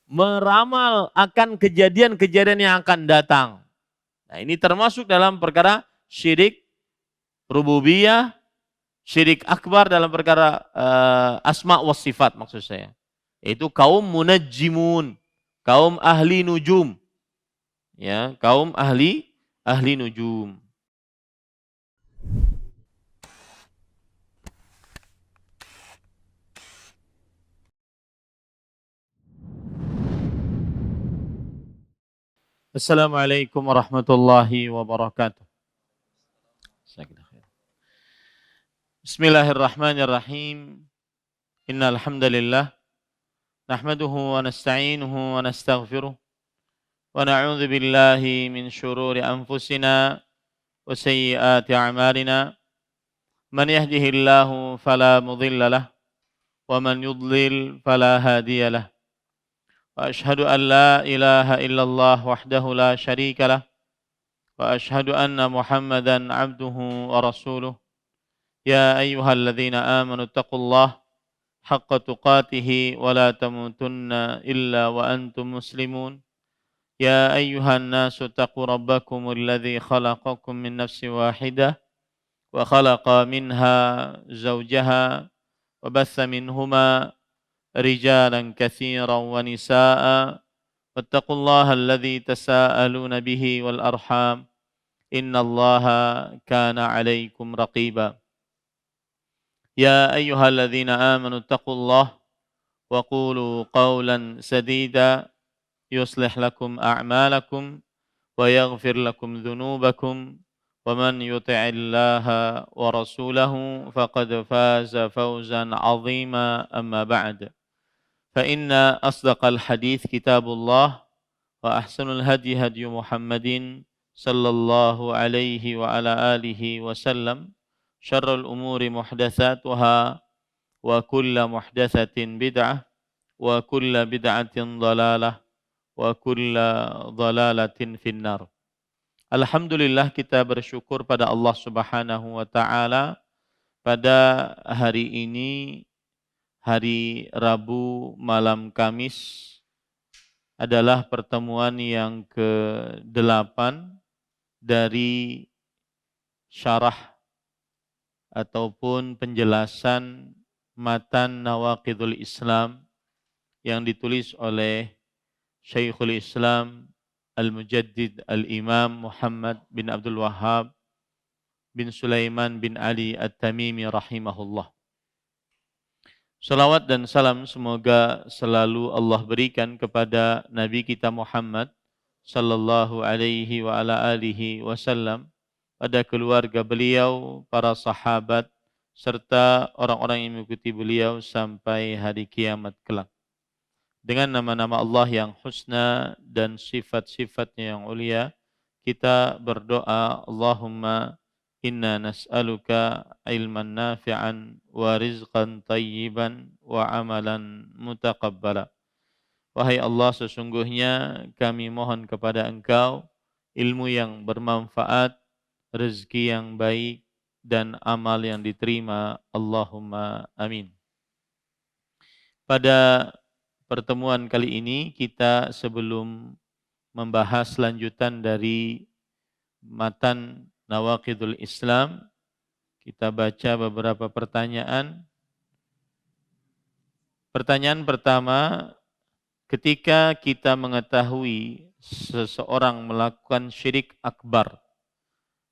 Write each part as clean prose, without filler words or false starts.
meramal akan kejadian-kejadian yang akan datang. Nah, ini termasuk dalam perkara syirik rububiyah, syirik akbar dalam perkara asma wa sifat maksud saya. Yaitu kaum munajjimun, kaum ahli nujum. Ya, kaum ahli nujum. Assalamualaikum warahmatullahi wabarakatuh. Bismillahirrahmanirrahim. Innal hamdalillah nahmaduhu wa nasta'inuhu wa nastaghfiruh wa na'udzu billahi min shururi anfusina wa sayyiati a'malina. Man yahdihillahu fala mudilla lahu wa man yudlil fala hadiya lahu. Wa ashhadu an la ilaha illallah wahdahu la syarika lahu wa ashhadu anna Muhammadan 'abduhu wa rasuluh. Ya ayyuhalladzina amanu taqullaha haqqa tuqatih wa la tamutunna illa wa antum muslimun. Ya ayyuhan nasu taqu rabbakumul ladzi khalaqakum min nafsin wahidah wa khalaqa minha zawjaha wa batha minhuma rijalan katsiran wa nisaa'a wattaqullaha alladzi tasaaluna bihi wal arham innallaha kana 'alaikum raqiba. Ya ayyuhalladzina amanu taqullaha wa qulu qawlan sadida yuslih lakum a'malakum wa yaghfir lakum dhunubakum wa man yuti'illaha wa rasulahu faqad faza fawzan 'azima amma ba'd. Fa inna asdaqal hadits kitabullah wa ahsanul hadi hadi Muhammadin sallallahu alaihi wa ala alihi wasallam. Syarrul umuri muhdatsatuha wa kullu muhdatsatin bid'ah wa kullu bid'atin dhalalah wa kullu dhalalatin finnar. Alhamdulillah kita bersyukur pada Allah Subhanahu wa taala pada hari ini, hari Rabu malam Kamis, adalah pertemuan yang ke-8 dari syarah ataupun penjelasan matan Nawaqidul Islam yang ditulis oleh Syekhul Islam Al-Mujaddid Al-Imam Muhammad bin Abdul Wahhab bin Sulaiman bin Ali At-Tamimi rahimahullah. Salawat dan salam semoga selalu Allah berikan kepada Nabi kita Muhammad sallallahu alaihi wa ala alihi wasallam, pada keluarga beliau, para sahabat, serta orang-orang yang mengikuti beliau sampai hari kiamat kelak. Dengan nama-nama Allah yang husna dan sifat-sifatnya yang ulia, kita berdoa, Allahumma inna nas'aluka ilman nafi'an wa rizqan tayyiban wa amalan mutaqabbala. Wahai Allah, sesungguhnya kami mohon kepada Engkau ilmu yang bermanfaat, rezeki yang baik, dan amal yang diterima. Allahumma amin. Pada pertemuan kali ini kita sebelum membahas lanjutan dari matan Nawaqidul Islam, kita baca beberapa pertanyaan. Pertanyaan pertama, ketika kita mengetahui seseorang melakukan syirik akbar,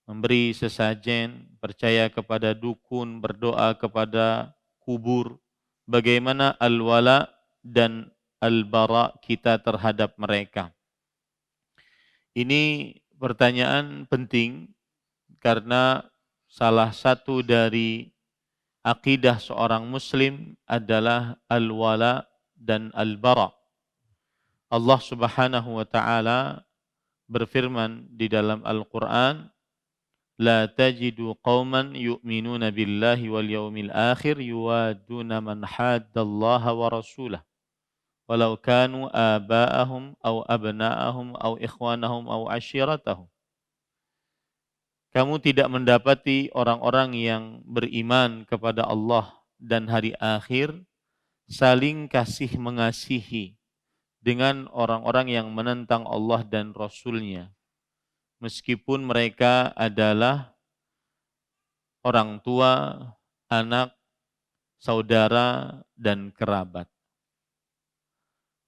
memberi sesajen, percaya kepada dukun, berdoa kepada kubur, bagaimana al-wala dan al-bara kita terhadap mereka? Ini pertanyaan penting karena salah satu dari akidah seorang muslim adalah al-wala dan al-bara. Allah Subhanahu wa taala berfirman di dalam Al-Qur'an, la tajidu qauman yu'minuna billahi wal yawmil akhir yuwaduna man haddallaha wa rasulah walau kanu aba'ahum aw abna'ahum aw ikhwanahum aw ashiratahum. Kamu tidak mendapati orang-orang yang beriman kepada Allah dan hari akhir saling kasih mengasihi dengan orang-orang yang menentang Allah dan Rasul-Nya, meskipun mereka adalah orang tua, anak, saudara, dan kerabat.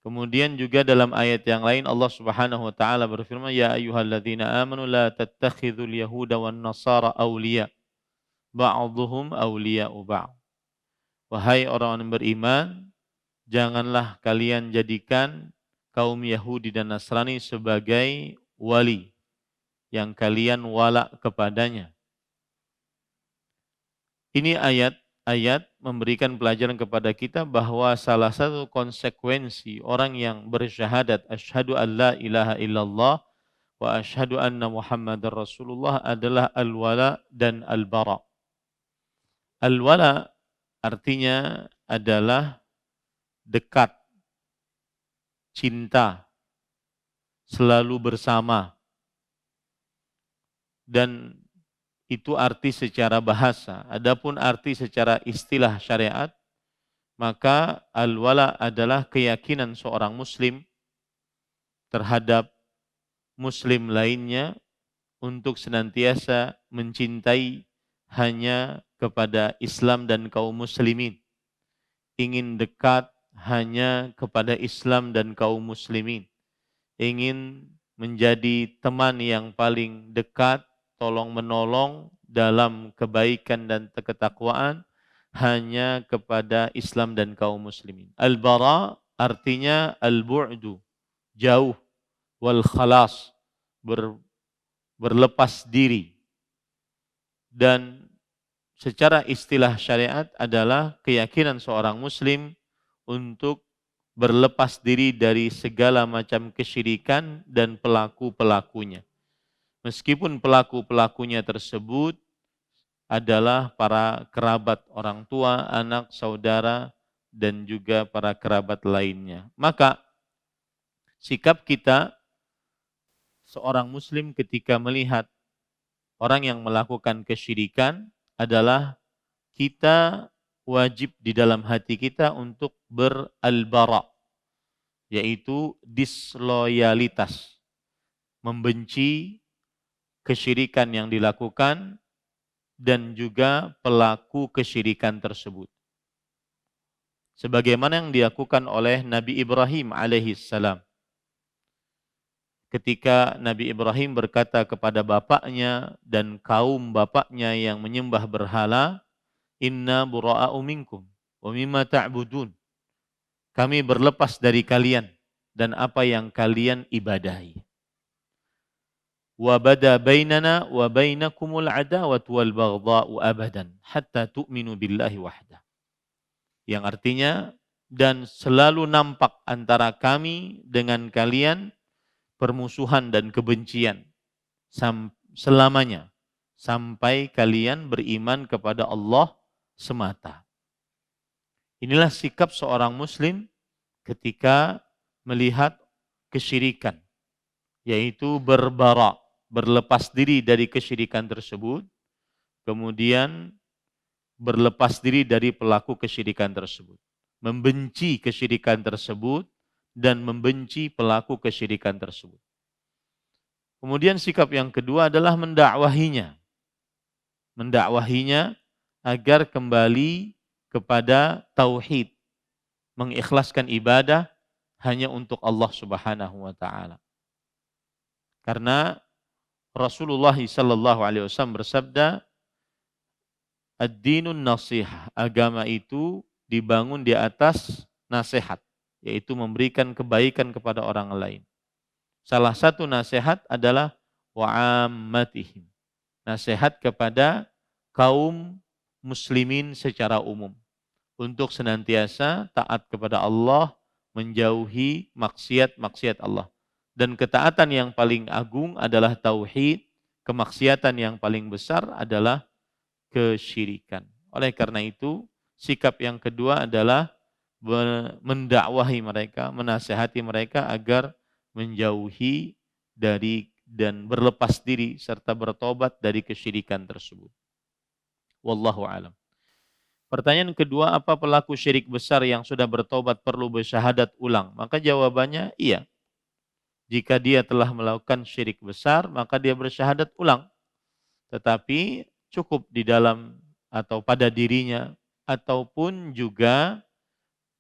Kemudian juga dalam ayat yang lain Allah Subhanahu wa taala berfirman, "Ya ayyuhalladzina amanu la tattakhidhul yahuda wan nasara awliya, ba'dhuhum awliya'u ba'd." Wahai orang yang beriman, janganlah kalian jadikan kaum Yahudi dan Nasrani sebagai wali yang kalian wala kepadanya. Ini ayat memberikan pelajaran kepada kita bahwa salah satu konsekuensi orang yang bersyahadat asyhadu an la ilaha illallah wa asyhadu anna Muhammadar Rasulullah adalah al-wala dan al-bara. Al-wala artinya adalah dekat, cinta, selalu bersama. Dan itu arti secara bahasa. Adapun arti secara istilah syariat, maka al-wala adalah keyakinan seorang muslim terhadap muslim lainnya untuk senantiasa mencintai hanya kepada Islam dan kaum muslimin. Ingin dekat hanya kepada Islam dan kaum muslimin. Ingin menjadi teman yang paling dekat, tolong menolong dalam kebaikan dan ketakwaan hanya kepada Islam dan kaum muslimin. Al-bara artinya al-bu'du, jauh, wal khalas, berlepas diri. Dan secara istilah syariat adalah keyakinan seorang muslim untuk berlepas diri dari segala macam kesyirikan dan pelaku-pelakunya. Meskipun pelaku-pelakunya tersebut adalah para kerabat orang tua, anak, saudara, dan juga para kerabat lainnya. Maka sikap kita seorang muslim ketika melihat orang yang melakukan kesyirikan adalah kita wajib di dalam hati kita untuk beral-bara, yaitu disloyalitas, membenci kesyirikan yang dilakukan dan juga pelaku kesyirikan tersebut. Sebagaimana yang dilakukan oleh Nabi Ibrahim alaihissalam. Ketika Nabi Ibrahim berkata kepada bapaknya dan kaum bapaknya yang menyembah berhala, "Inna bura'a'u minkum wa mimma ta'budun." Kami berlepas dari kalian dan apa yang kalian ibadahi. Wa bada bainana wa bainakumul adawatu wal baghdha'u abadan hatta tu'minu billahi wahda. Yang artinya, dan selalu nampak antara kami dengan kalian permusuhan dan kebencian selamanya sampai kalian beriman kepada Allah semata. Inilah sikap seorang muslim ketika melihat kesyirikan, yaitu berbara, berlepas diri dari kesyirikan tersebut, kemudian berlepas diri dari pelaku kesyirikan tersebut, membenci kesyirikan tersebut dan membenci pelaku kesyirikan tersebut. Kemudian sikap yang kedua adalah mendakwahinya. Mendakwahinya agar kembali kepada tauhid, mengikhlaskan ibadah hanya untuk Allah Subhanahu wa taala. Karena Rasulullah sallallahu alaihi wasallam bersabda, "Ad-dinun nasihah." Agama itu dibangun di atas nasihat, yaitu memberikan kebaikan kepada orang lain. Salah satu nasihat adalah wa'ammatihim. Nasihat kepada kaum muslimin secara umum untuk senantiasa taat kepada Allah, menjauhi maksiat-maksiat Allah. Dan ketaatan yang paling agung adalah tauhid, kemaksiatan yang paling besar adalah kesyirikan. Oleh karena itu, sikap yang kedua adalah mendakwahi mereka, menasihati mereka agar menjauhi dari dan berlepas diri serta bertobat dari kesyirikan tersebut. Wallahu alam. Pertanyaan kedua, apa pelaku syirik besar yang sudah bertobat perlu bersyahadat ulang? Maka jawabannya iya. Jika dia telah melakukan syirik besar, maka dia bersyahadat ulang. Tetapi cukup di dalam atau pada dirinya, ataupun juga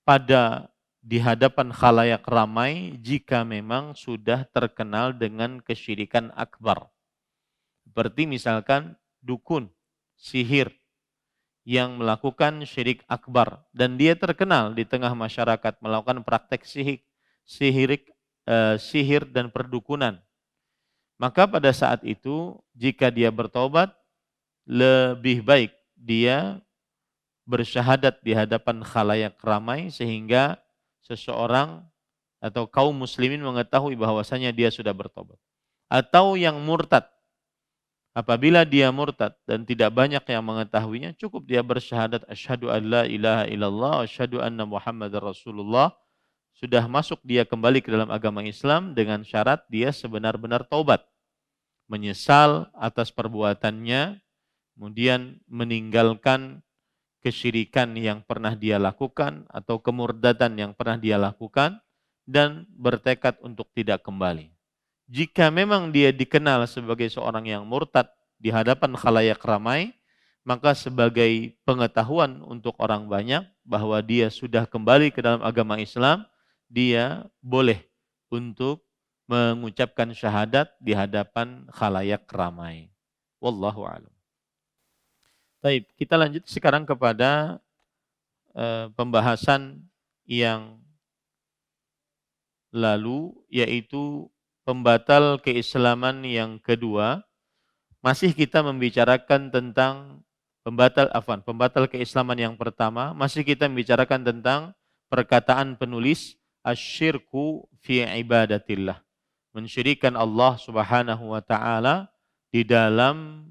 pada di hadapan khalayak ramai jika memang sudah terkenal dengan kesyirikan akbar. Seperti misalkan dukun, sihir, yang melakukan syirik akbar dan dia terkenal di tengah masyarakat melakukan praktek sihir dan perdukunan. Maka pada saat itu jika dia bertobat, lebih baik dia bersyahadat di hadapan khalayak ramai sehingga seseorang atau kaum muslimin mengetahui bahwasanya dia sudah bertobat. Atau yang murtad, apabila dia murtad dan tidak banyak yang mengetahuinya, cukup dia bersyahadat asyhadu an la ilaha illallah wa asyhadu anna muhammadar rasulullah. Sudah masuk dia kembali ke dalam agama Islam dengan syarat dia sebenar-benar taubat, menyesal atas perbuatannya, kemudian meninggalkan kesyirikan yang pernah dia lakukan atau kemurdadan yang pernah dia lakukan dan bertekad untuk tidak kembali. Jika memang dia dikenal sebagai seorang yang murtad di hadapan khalayak ramai, maka sebagai pengetahuan untuk orang banyak bahwa dia sudah kembali ke dalam agama Islam, dia boleh untuk mengucapkan syahadat di hadapan khalayak ramai. Wallahu a'lam. Baik, kita lanjut sekarang kepada pembahasan yang lalu, yaitu pembatal keislaman yang kedua. Masih kita membicarakan tentang pembatal keislaman yang pertama, masih kita membicarakan tentang perkataan penulis asyirku fi ibadatillah. Mensyirikan Allah Subhanahu wa taala di dalam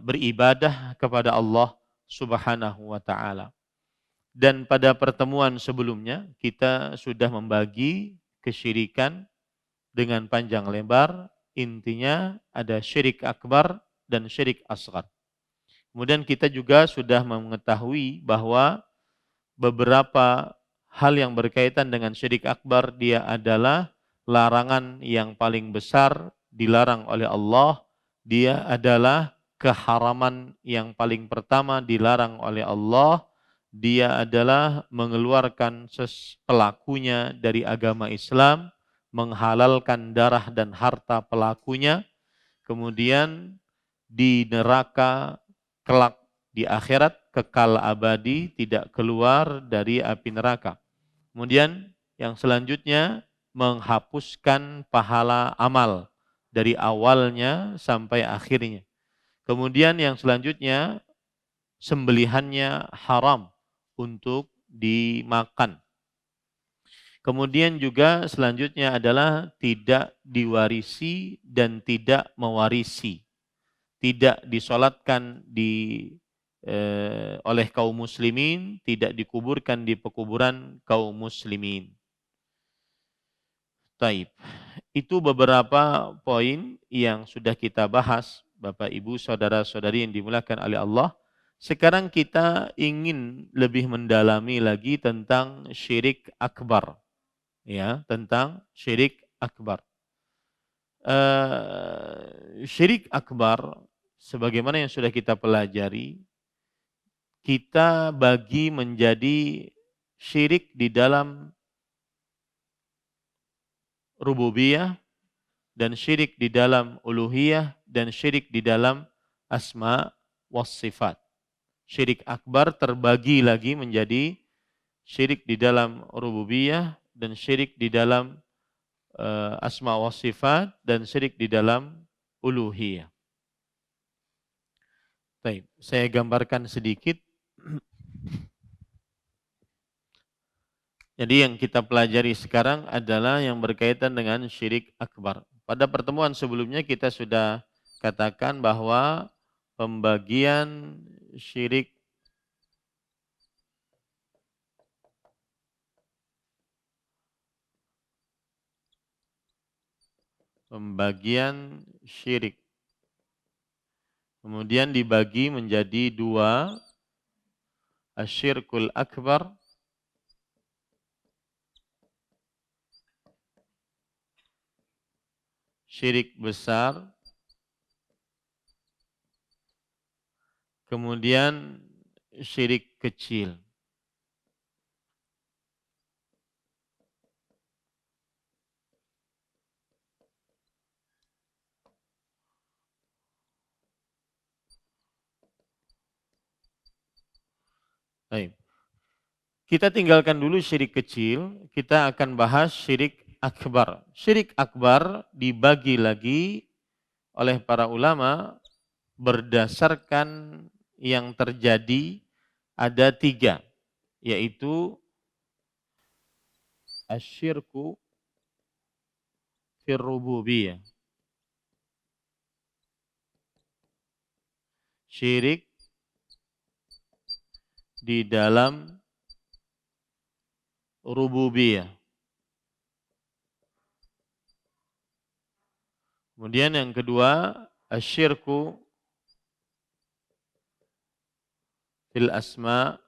beribadah kepada Allah Subhanahu wa taala. Dan pada pertemuan sebelumnya kita sudah membagi kesyirikan dengan panjang lebar. Intinya ada syirik akbar dan syirik asghar. Kemudian kita juga sudah mengetahui bahwa beberapa hal yang berkaitan dengan syirik akbar dia adalah larangan yang paling besar dilarang oleh Allah. Dia adalah keharaman yang paling pertama dilarang oleh Allah. Dia adalah mengeluarkan pelakunya dari agama Islam, menghalalkan darah dan harta pelakunya, kemudian di neraka kelak di akhirat kekal abadi, tidak keluar dari api neraka. Kemudian yang selanjutnya menghapuskan pahala amal dari awalnya sampai akhirnya. Kemudian yang selanjutnya sembelihannya haram untuk dimakan. Kemudian juga selanjutnya adalah tidak diwarisi dan tidak mewarisi. Tidak disolatkan oleh kaum muslimin, tidak dikuburkan di pekuburan kaum muslimin. Taib. Itu beberapa poin yang sudah kita bahas, Bapak Ibu, saudara-saudari yang dimuliakan oleh Allah. Sekarang kita ingin lebih mendalami lagi tentang syirik akbar. Ya, tentang syirik akbar. Syirik akbar sebagaimana yang sudah kita pelajari, kita bagi menjadi syirik di dalam rububiyah dan syirik di dalam uluhiyah dan syirik di dalam asma was sifat. Syirik akbar terbagi lagi menjadi syirik di dalam rububiyah dan syirik di dalam asma wa sifat dan syirik di dalam uluhiyah. Baik, saya gambarkan sedikit. Jadi yang kita pelajari sekarang adalah yang berkaitan dengan syirik akbar. Pada pertemuan sebelumnya kita sudah katakan bahwa pembagian syirik kemudian dibagi menjadi dua, asyirkul akbar, syirik besar, kemudian syirik kecil. Baik. Kita tinggalkan dulu syirik kecil, kita akan bahas syirik akbar. Syirik akbar dibagi lagi oleh para ulama berdasarkan yang terjadi ada 3, yaitu asyirku fir rububiyah. Syirik di dalam rububiyah. Kemudian yang kedua, asyirku fil asma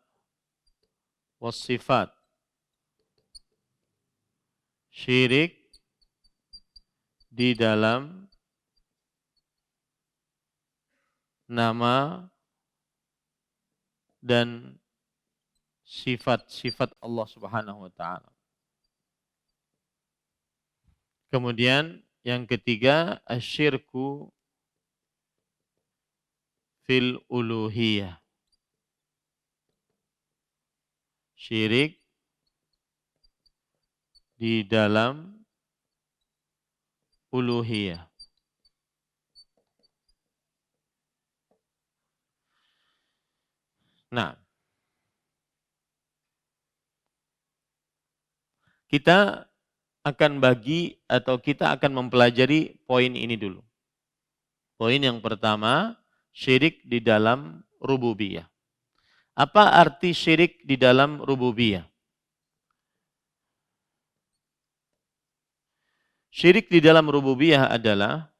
was sifat. Syirik di dalam nama dan sifat-sifat Allah Subhanahu wa taala. Kemudian yang ketiga, asyirku fil uluhiyah. Syirik di dalam uluhiyah. Nah, kita akan bagi atau kita akan mempelajari poin ini dulu. Poin yang pertama, syirik di dalam rububiyah. Apa arti syirik di dalam rububiyah? Syirik di dalam rububiyah adalah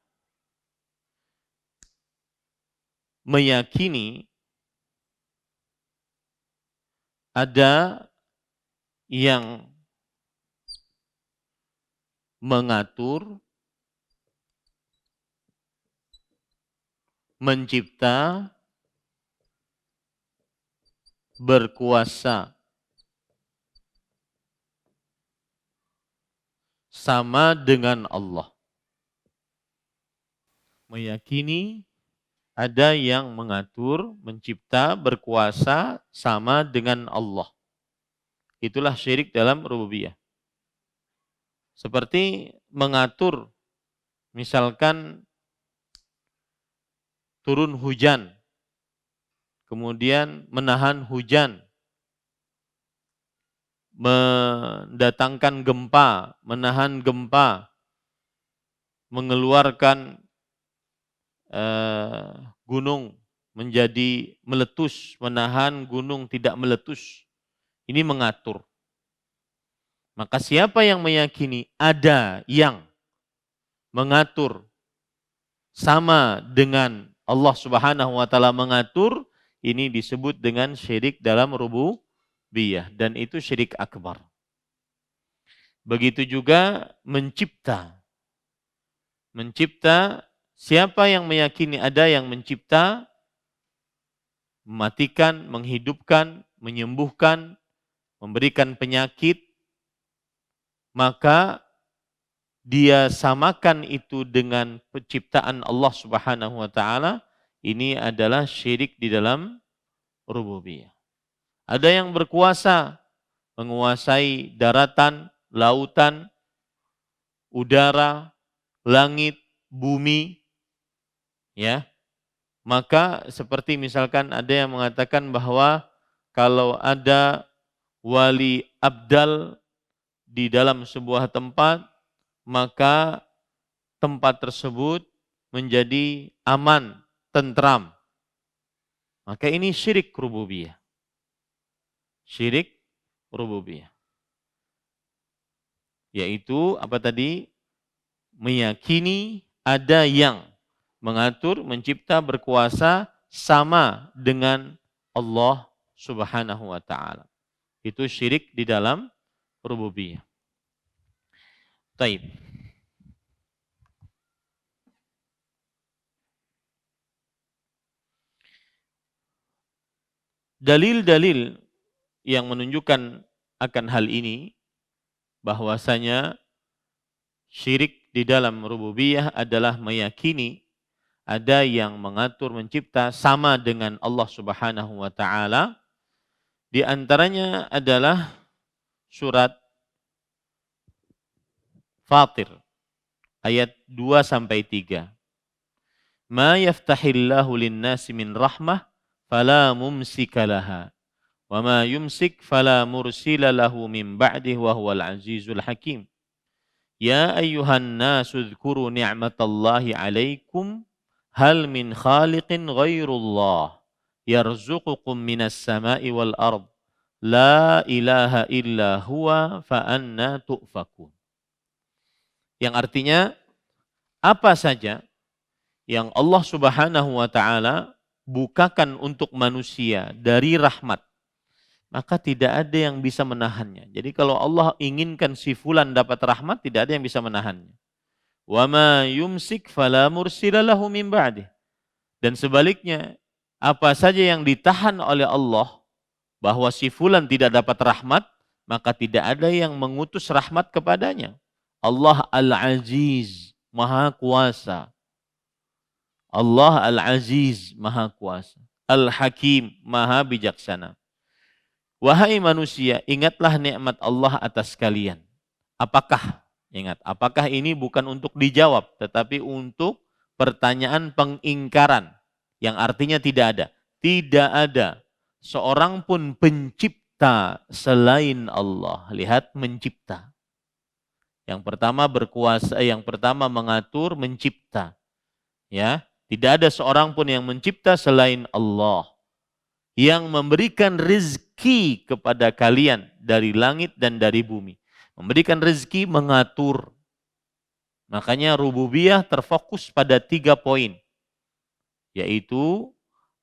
meyakini ada yang mengatur, mencipta, berkuasa sama dengan Allah. Meyakini ada yang mengatur, mencipta, berkuasa sama dengan Allah. Itulah syirik dalam rububiyah. Seperti mengatur, misalkan turun hujan, kemudian menahan hujan, mendatangkan gempa, menahan gempa, mengeluarkan gunung menjadi meletus, menahan gunung tidak meletus. Ini mengatur. Maka siapa yang meyakini ada yang mengatur sama dengan Allah Subhanahu wa taala mengatur, ini disebut dengan syirik dalam rububiyah dan itu syirik akbar. Begitu juga mencipta. Mencipta, siapa yang meyakini ada yang mencipta, mematikan, menghidupkan, menyembuhkan, memberikan penyakit, maka dia samakan itu dengan penciptaan Allah Subhanahu wa taala, ini adalah syirik di dalam rububiyah. Ada yang berkuasa menguasai daratan, lautan, udara, langit, bumi, ya. Maka seperti misalkan ada yang mengatakan bahwa kalau ada wali abdal di dalam sebuah tempat, maka tempat tersebut menjadi aman, tentram. Maka ini syirik rububiyah. Syirik rububiyah. Yaitu apa tadi? Meyakini ada yang mengatur, mencipta, berkuasa sama dengan Allah Subhanahu wa ta'ala. Itu syirik di dalam rububiyah. Taib. Dalil-dalil yang menunjukkan akan hal ini bahwasanya syirik di dalam rububiyah adalah meyakini ada yang mengatur mencipta sama dengan Allah Subhanahu wa taala. Di antaranya adalah surat Fatir ayat 2 sampai 3. Ma yaftahillahu lin-nasi min rahmah fala mumsika laha wa ma yumsik fala mursila lahu min ba'dihi wa huwal azizul hakim. Ya ayyuhan nasu dzkuru ni'matallahi 'alaikum hal min khaliqin ghairullah yarzuqukum minas sama'i wal ard la ilaha illa huwa fa anna tu'fakun. Yang artinya apa saja yang Allah Subhanahu wa taala bukakan untuk manusia dari rahmat, maka tidak ada yang bisa menahannya. Jadi kalau Allah inginkan si fulan dapat rahmat, tidak ada yang bisa menahannya. Wa ma yumsik fala mursila lahu min ba'dih. Dan sebaliknya, apa saja yang ditahan oleh Allah bahwa si fulan tidak dapat rahmat, maka tidak ada yang mengutus rahmat kepadanya. Allah Al-Aziz, Maha Kuasa. Allah Al-Aziz, Maha Kuasa. Al-Hakim, Maha Bijaksana. Wahai manusia, ingatlah nikmat Allah atas kalian. Apakah? Ingat, apakah ini bukan untuk dijawab, tetapi untuk pertanyaan pengingkaran. Yang artinya tidak ada. Tidak ada seorang pun pencipta selain Allah. Lihat, mencipta. Yang pertama berkuasa, yang pertama mengatur, mencipta. Ya, tidak ada seorang pun yang mencipta selain Allah, yang memberikan rezeki kepada kalian dari langit dan dari bumi. Memberikan rezeki, mengatur. Makanya rububiyah terfokus pada 3 poin, yaitu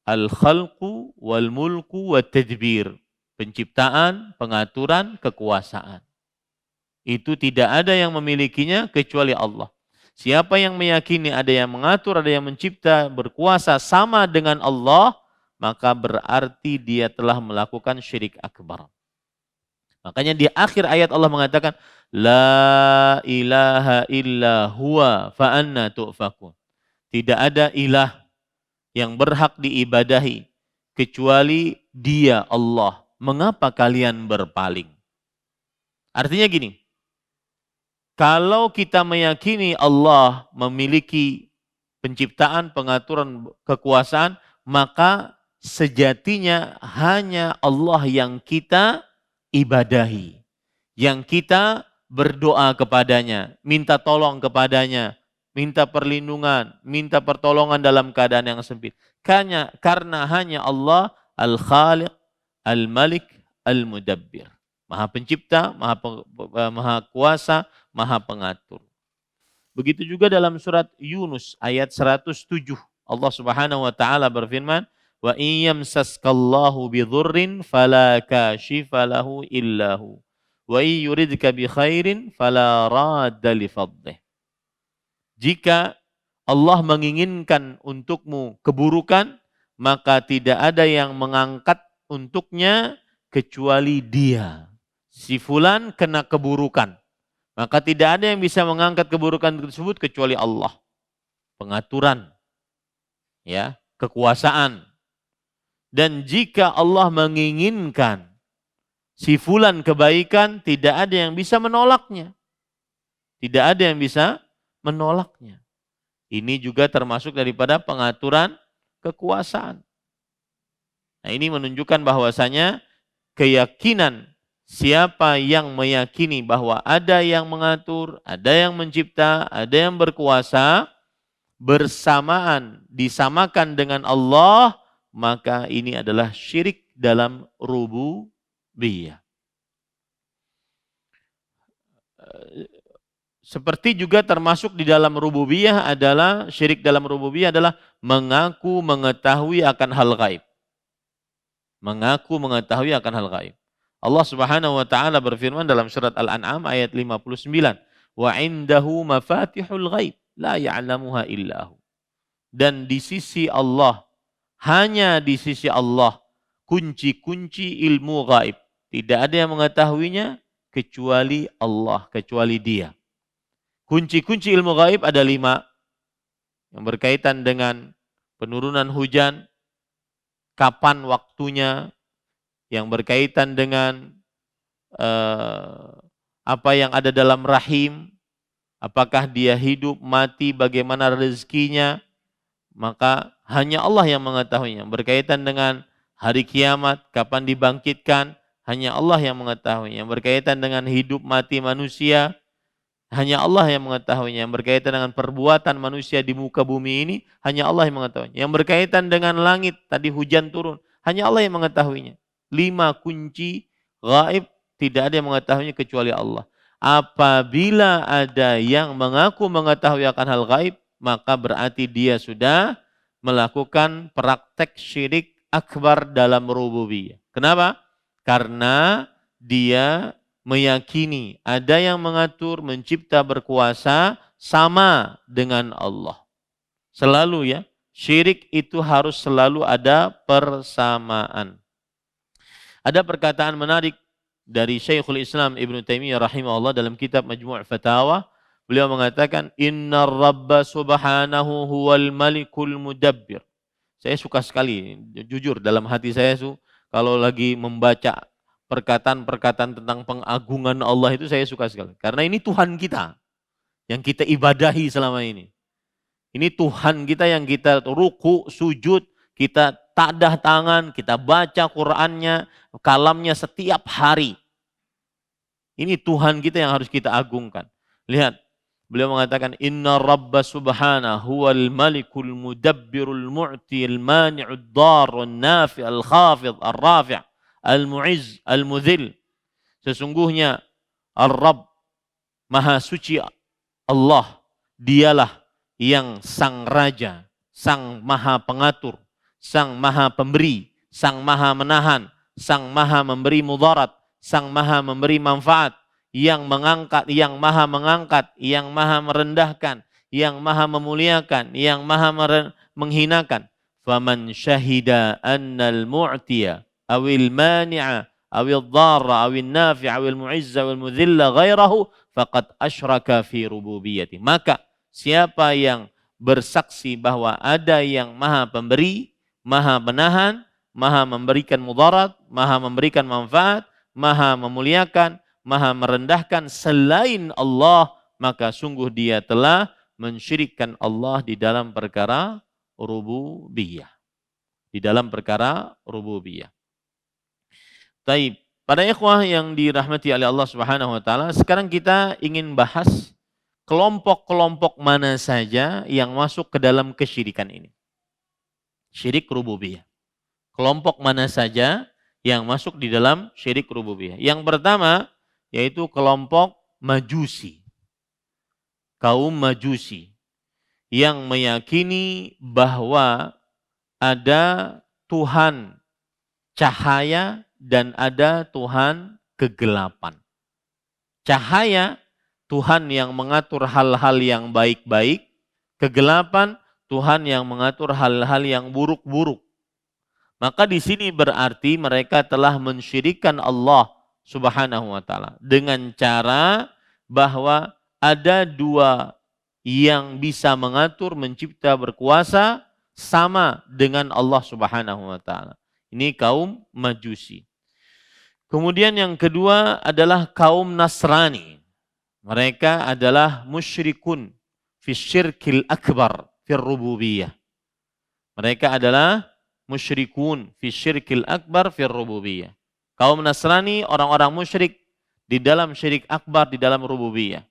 al-khalqu wal mulku wat tadbir. Penciptaan, pengaturan, kekuasaan. Itu tidak ada yang memilikinya kecuali Allah. Siapa yang meyakini ada yang mengatur, ada yang mencipta, berkuasa sama dengan Allah, maka berarti dia telah melakukan syirik akbar. Makanya di akhir ayat Allah mengatakan, La ilaha illa huwa fa anna tu'fakun. Tidak ada ilah yang berhak diibadahi kecuali Dia, Allah. Mengapa kalian berpaling? Artinya gini, kalau kita meyakini Allah memiliki penciptaan, pengaturan, kekuasaan, maka sejatinya hanya Allah yang kita ibadahi, yang kita berdoa kepadanya, minta tolong kepadanya, minta perlindungan, minta pertolongan dalam keadaan yang sempit. Karena hanya Allah Al-Khaliq, Al-Malik, Al-Mudabbir. Maha pencipta, maha kuasa, maha pengatur. Begitu juga dalam surat Yunus ayat 107. Allah Subhanahu wa taala berfirman, "Wa in yamsaskallahu bidhurrin fala kashifa lahu illahu wa in yuridka bi khairin fala radda li fadlih." Jika Allah menginginkan untukmu keburukan, maka tidak ada yang mengangkat untuknya kecuali Dia. Si fulan kena keburukan, maka tidak ada yang bisa mengangkat keburukan tersebut kecuali Allah. Pengaturan, ya, kekuasaan. Dan jika Allah menginginkan si fulan kebaikan, tidak ada yang bisa menolaknya. Tidak ada yang bisa menolaknya. Ini juga termasuk daripada pengaturan kekuasaan. Nah, ini menunjukkan bahwasanya keyakinan siapa yang meyakini bahwa ada yang mengatur, ada yang mencipta, ada yang berkuasa, bersamaan disamakan dengan Allah, maka ini adalah syirik dalam rububiyah. Seperti juga termasuk di dalam rububiyah adalah, syirik dalam rububiyah adalah mengaku mengetahui akan hal gaib. mengaku mengetahui akan hal gaib. Allah Subhanahu wa taala berfirman dalam surat Al-An'am ayat 59, "Wa 'indahu mafatihul ghaib la ya'lamuha illahu." Dan di sisi Allah, hanya di sisi Allah, kunci-kunci ilmu gaib. Tidak ada yang mengetahuinya kecuali Allah, kecuali Dia. Kunci-kunci ilmu gaib ada 5 yang berkaitan dengan penurunan hujan, kapan waktunya, yang berkaitan dengan apa yang ada dalam rahim, apakah dia hidup, mati, bagaimana rezekinya, maka hanya Allah yang mengetahuinya. Berkaitan dengan hari kiamat, kapan dibangkitkan, hanya Allah yang mengetahuinya. Berkaitan dengan hidup mati manusia, hanya Allah yang mengetahuinya. Yang berkaitan dengan perbuatan manusia di muka bumi ini, hanya Allah yang mengetahuinya. Yang berkaitan dengan langit, tadi hujan turun, hanya Allah yang mengetahuinya. 5 kunci gaib, tidak ada yang mengetahuinya kecuali Allah. Apabila ada yang mengaku mengetahui akan hal gaib, maka berarti dia sudah melakukan praktek syirik akbar dalam rububiyah. Kenapa? Karena dia meyakini ada yang mengatur, mencipta, berkuasa sama dengan Allah. Selalu ya, syirik itu harus selalu ada persamaan. Ada perkataan menarik dari Syekhul Islam Ibn Taimiyah rahimahullah dalam kitab Majmu' Fatawa. Beliau mengatakan, "Innar Rabba subhanahu huwal malikul mudabbir." Saya suka sekali, jujur dalam hati saya kalau lagi membaca perkataan-perkataan tentang pengagungan Allah itu saya suka sekali. Karena ini Tuhan kita yang kita ibadahi selama ini. Ini Tuhan kita yang kita ruku, sujud, kita tadah tangan, kita baca Qur'annya, kalamnya setiap hari. Ini Tuhan kita yang harus kita agungkan. Lihat, beliau mengatakan, "Inna Rabba subhanahu huwal malikul mudabbirul mu'ti al-mani'ud dar nafi al-khafid al-rafi' al-mu'izz al-mudhil." Sesungguhnya Ar-Rabb, Maha Suci Allah, dialah yang sang raja, sang maha pengatur, sang maha pemberi, sang maha menahan, sang maha memberi mudarat, sang maha memberi manfaat, yang mengangkat, yang maha mengangkat, yang maha merendahkan, yang maha memuliakan, yang maha menghinakan. Faman syahida annal mu'tiya awil mani'a awil dharra awil nafi'a awil mu'izza awil mudhilla ghairahu faqad asyraka fi rububiyyati. Maka siapa yang bersaksi bahwa ada yang maha pemberi, maha menahan, maha memberikan mudarat, maha memberikan manfaat, maha memuliakan, maha merendahkan selain Allah, maka sungguh dia telah mensyirikkan Allah di dalam perkara rububiyah. Di dalam perkara rububiyah. Taib. Pada ikhwah yang dirahmati oleh Allah Subhanahu wa taala, sekarang kita ingin bahas kelompok-kelompok mana saja yang masuk ke dalam kesyirikan ini. Syirik rububiyah. Kelompok mana saja yang masuk di dalam syirik rububiyah. Yang pertama yaitu kelompok Majusi. Kaum Majusi yang meyakini bahwa ada Tuhan cahaya dan ada Tuhan kegelapan. Cahaya, Tuhan yang mengatur hal-hal yang baik-baik. Kegelapan, Tuhan yang mengatur hal-hal yang buruk-buruk. Maka di sini berarti mereka telah mensyirikkan Allah Subhanahu wa taala dengan cara bahwa ada 2 yang bisa mengatur, mencipta, berkuasa sama dengan Allah Subhanahu wa taala. Ini kaum Majusi. Kemudian yang kedua adalah kaum Nasrani. Mereka adalah musyrikun fi syirkil akbar fi rububiyah. Mereka adalah musyrikun fi syirkil akbar fi rububiyah. Kaum Nasrani orang-orang musyrik di dalam syirik akbar di dalam rububiyah.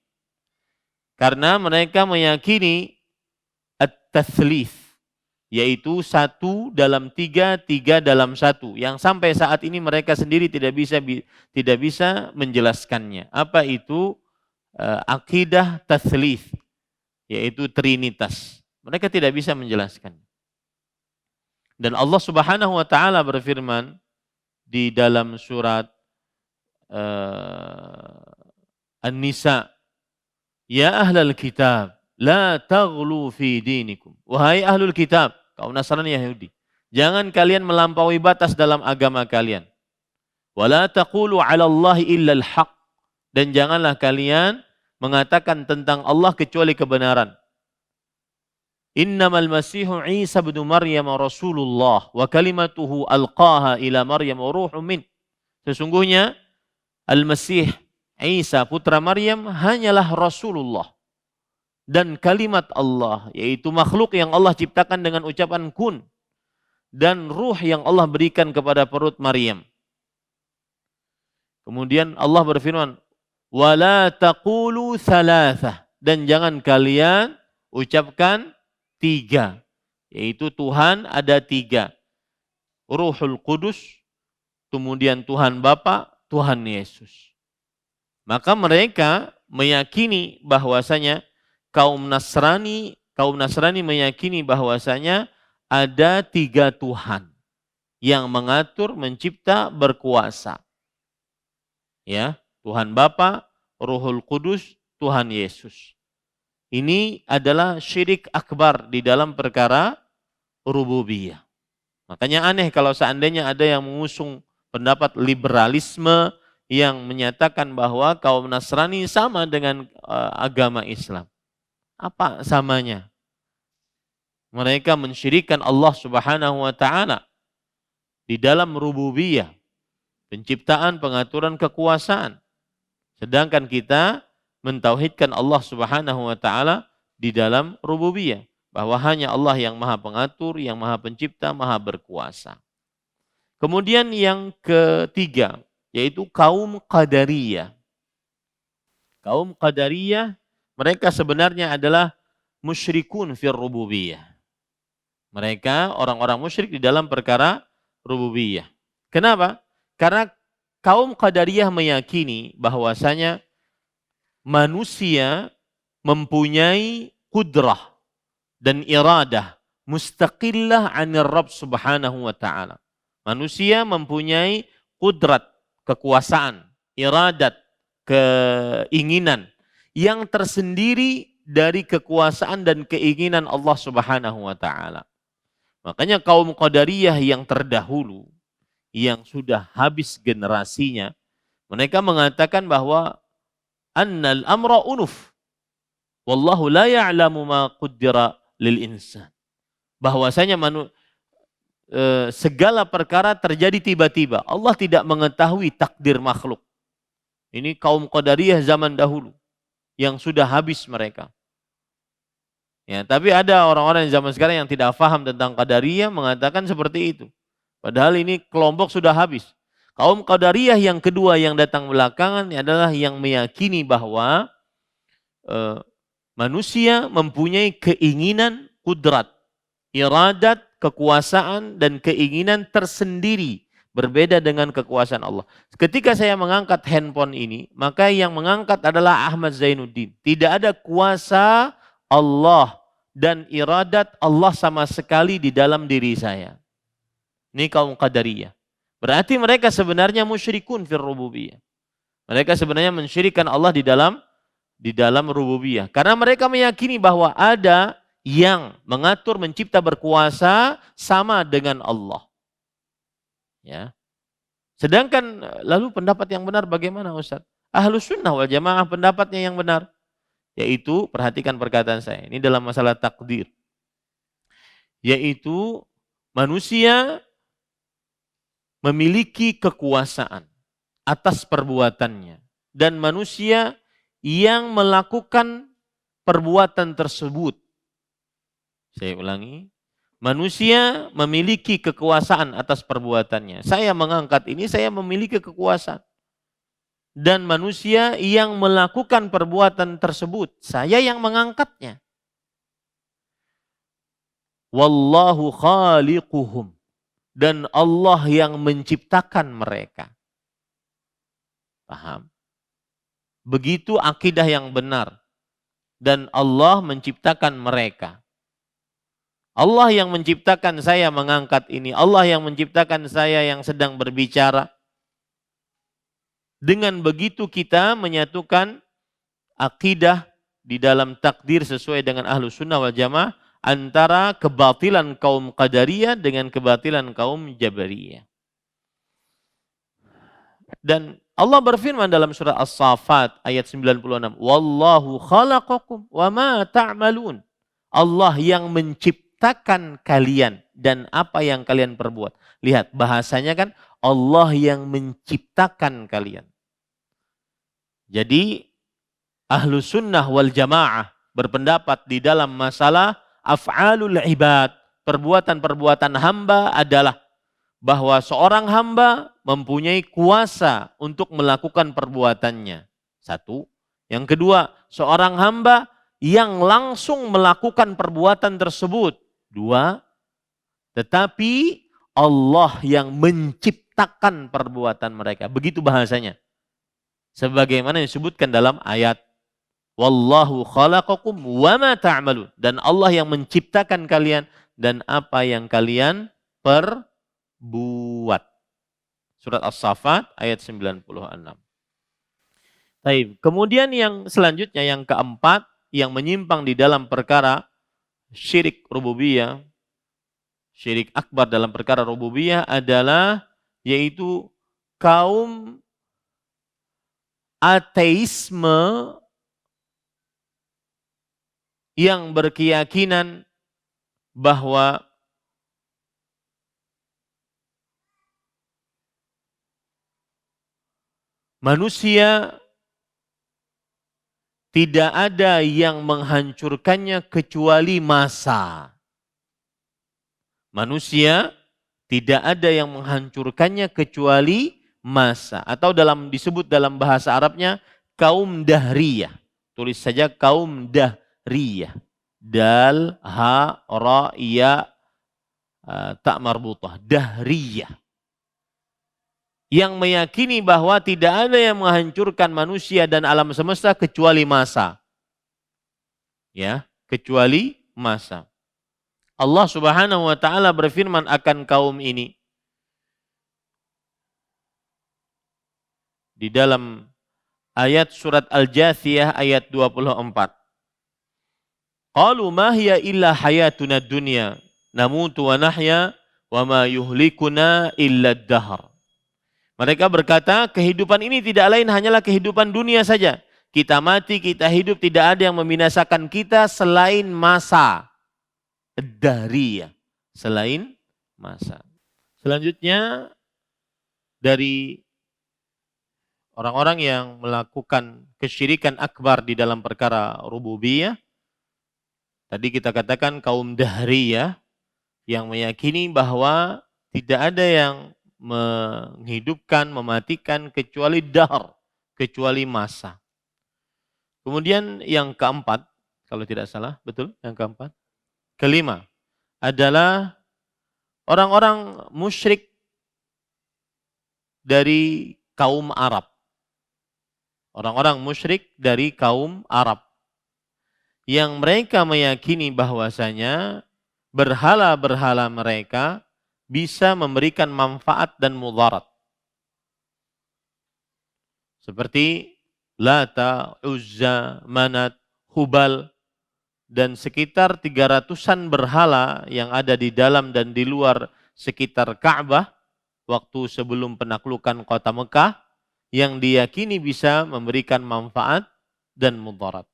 Karena mereka meyakini at-tatslits, yaitu 1 dalam 3, 3 dalam 1, yang sampai saat ini mereka sendiri tidak bisa menjelaskannya. Apa itu akidah tatslits, yaitu trinitas. Mereka tidak bisa menjelaskan. Dan Allah Subhanahu wa taala berfirman di dalam surat An-Nisa, ya ahlal kitab, la taghlu fi dinikum. Wahai ahlul kitab, kaum Nasrani Yahudi, jangan kalian melampaui batas dalam agama kalian. Wala taqulu 'ala Allahi illa al-haq, dan janganlah kalian mengatakan tentang Allah kecuali kebenaran. Innamal masihu Isa bin Maryam Rasulullah wa kalimatuhu alqaha ila Maryam wa ruhum min. Sesungguhnya Al-Masih Isa putra Maryam hanyalah Rasulullah dan kalimat Allah, yaitu makhluk yang Allah ciptakan dengan ucapan kun, dan ruh yang Allah berikan kepada perut Maryam. Kemudian Allah berfirman, wala taqulu thalathah, dan jangan kalian ucapkan tiga, yaitu Tuhan ada tiga. Ruhul Kudus, kemudian Tuhan Bapa, Tuhan Yesus. Maka mereka meyakini bahwasanya kaum Nasrani meyakini bahwasanya ada tiga Tuhan yang mengatur, mencipta, berkuasa. Ya, Tuhan Bapa, Ruhul Kudus, Tuhan Yesus. Ini adalah syirik akbar di dalam perkara rububiyah. Makanya aneh kalau seandainya ada yang mengusung pendapat liberalisme yang menyatakan bahwa kaum Nasrani sama dengan agama Islam. Apa samanya? Mereka mensyirikkan Allah Subhanahu wa taala di dalam rububiyah, penciptaan, pengaturan, kekuasaan. Sedangkan kita mentauhidkan Allah Subhanahu wa taala di dalam rububiyah, bahwa hanya Allah yang Maha Pengatur, yang Maha Pencipta, Maha Berkuasa. Kemudian yang ketiga, yaitu kaum Qadariyah. Kaum Qadariyah, mereka sebenarnya adalah musyrikun fir rububiyah. Mereka orang-orang musyrik di dalam perkara rububiyah. Kenapa? Karena kaum Qadariyah meyakini bahwasanya manusia mempunyai kudrah dan iradah mustaqillah 'anil Rabb Subhanahu wa taala. Manusia mempunyai kudrat, kekuasaan, iradat, keinginan yang tersendiri dari kekuasaan dan keinginan Allah Subhanahu wa taala. Makanya kaum Qadariyah yang terdahulu, yang sudah habis generasinya, mereka mengatakan bahwa annal amra unuf wallahu la ya'lamu ma qaddara lil insan. Bahwasanya segala perkara terjadi tiba-tiba. Allah tidak mengetahui takdir makhluk. Ini kaum Qadariyah zaman dahulu yang sudah habis mereka. Ya, tapi ada orang-orang zaman sekarang yang tidak paham tentang Qadariyah mengatakan seperti itu. Padahal ini kelompok sudah habis. Kaum Qadariyah yang kedua yang datang belakangan adalah yang meyakini bahwa manusia mempunyai keinginan, kudrat, iradat, kekuasaan, dan keinginan tersendiri. Berbeda dengan kekuasaan Allah. Ketika saya mengangkat handphone ini, maka yang mengangkat adalah Ahmad Zainuddin. Tidak ada kuasa Allah dan iradat Allah sama sekali di dalam diri saya. Ini kaum Qadariyah. Berarti mereka sebenarnya musyrikun fir rububiyah. Mereka sebenarnya mensyirikkan Allah di dalam rububiyah. Karena mereka meyakini bahwa ada yang mengatur, mencipta, berkuasa sama dengan Allah. Ya. Sedangkan lalu pendapat yang benar bagaimana Ustaz? Ahlus Sunnah wal Jamaah pendapatnya yang benar, yaitu perhatikan perkataan saya ini dalam masalah takdir, yaitu manusia memiliki kekuasaan atas perbuatannya dan manusia yang melakukan perbuatan tersebut. Saya ulangi. Manusia memiliki kekuasaan atas perbuatannya. Saya mengangkat ini, saya memiliki kekuasaan. Dan manusia yang melakukan perbuatan tersebut, saya yang mengangkatnya. Wallahu khaliquhum. Dan Allah yang menciptakan mereka. Paham? Begitu akidah yang benar. Dan Allah menciptakan mereka. Allah yang menciptakan saya mengangkat ini. Allah yang menciptakan saya yang sedang berbicara. Dengan begitu kita menyatukan akidah di dalam takdir sesuai dengan Ahlus Sunnah wal Jamaah antara kebatilan kaum Qadariyah dengan kebatilan kaum Jabariyah. Dan Allah berfirman dalam surah As-Saffat ayat 96, "Wallahu khalaqakum wa ma ta'malun." Allah yang menciptakan kalian dan apa yang kalian perbuat. Lihat bahasanya kan Allah yang menciptakan kalian. Jadi Ahlus Sunnah wal Jamaah berpendapat di dalam masalah af'alul ibad, perbuatan-perbuatan hamba adalah bahwa seorang hamba mempunyai kuasa untuk melakukan perbuatannya. Satu. Yang kedua, seorang hamba yang langsung melakukan perbuatan tersebut. Dua. Tetapi Allah yang menciptakan perbuatan mereka. Begitu bahasanya. Sebagaimana disebutkan dalam ayat Wallahu khalaqakum wa ma ta'malun. Dan Allah yang menciptakan kalian dan apa yang kalian perbuat. Surat As-Saffat ayat 96. Baik, kemudian yang selanjutnya yang keempat yang menyimpang di dalam perkara syirik rububiyah, syirik akbar dalam perkara rububiyah adalah yaitu kaum ateisme yang berkeyakinan bahwa manusia tidak ada yang menghancurkannya kecuali massa. Manusia tidak ada yang menghancurkannya kecuali massa. Atau disebut dalam bahasa Arabnya kaum dahriyah. Tulis saja kaum dahriyah. Dal, ha, ra, ya, ta marbutah. Dahriyah. Yang meyakini bahwa tidak ada yang menghancurkan manusia dan alam semesta kecuali massa. Ya, kecuali massa. Allah Subhanahu wa taala berfirman akan kaum ini di dalam ayat surat Al-Jathiyah ayat 24. Qalu ma hiya illa hayatuna dunya namutu wa nahya wa ma yuhlikuna illa ad-dahr. Mereka berkata, kehidupan ini tidak lain hanyalah kehidupan dunia saja. Kita mati, kita hidup, tidak ada yang membinasakan kita selain masa. Dariyah. Selain masa. Selanjutnya, dari orang-orang yang melakukan kesyirikan akbar di dalam perkara rububiyah, tadi kita katakan kaum dahriyah yang meyakini bahwa tidak ada yang menghidupkan, mematikan kecuali dahr, kecuali masa. Kemudian yang keempat, kalau tidak salah, betul yang keempat. Kelima adalah orang-orang musyrik dari kaum Arab. Orang-orang musyrik dari kaum Arab. Yang mereka meyakini bahwasanya berhala-berhala mereka bisa memberikan manfaat dan mudarat. Seperti Lata, Uzza, Manat, Hubal, dan sekitar 300-an berhala yang ada di dalam dan di luar sekitar Ka'bah waktu sebelum penaklukan kota Mekah yang diyakini bisa memberikan manfaat dan mudarat.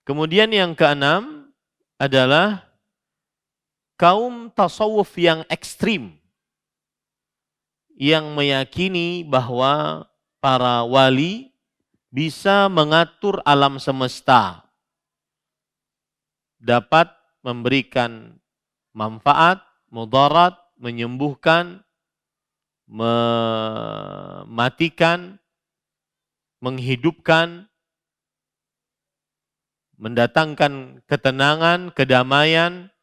Kemudian yang keenam adalah kaum tasawuf yang ekstrim yang meyakini bahwa para wali bisa mengatur alam semesta, dapat memberikan manfaat, mudarat, menyembuhkan, mematikan, menghidupkan, mendatangkan ketenangan, kedamaian,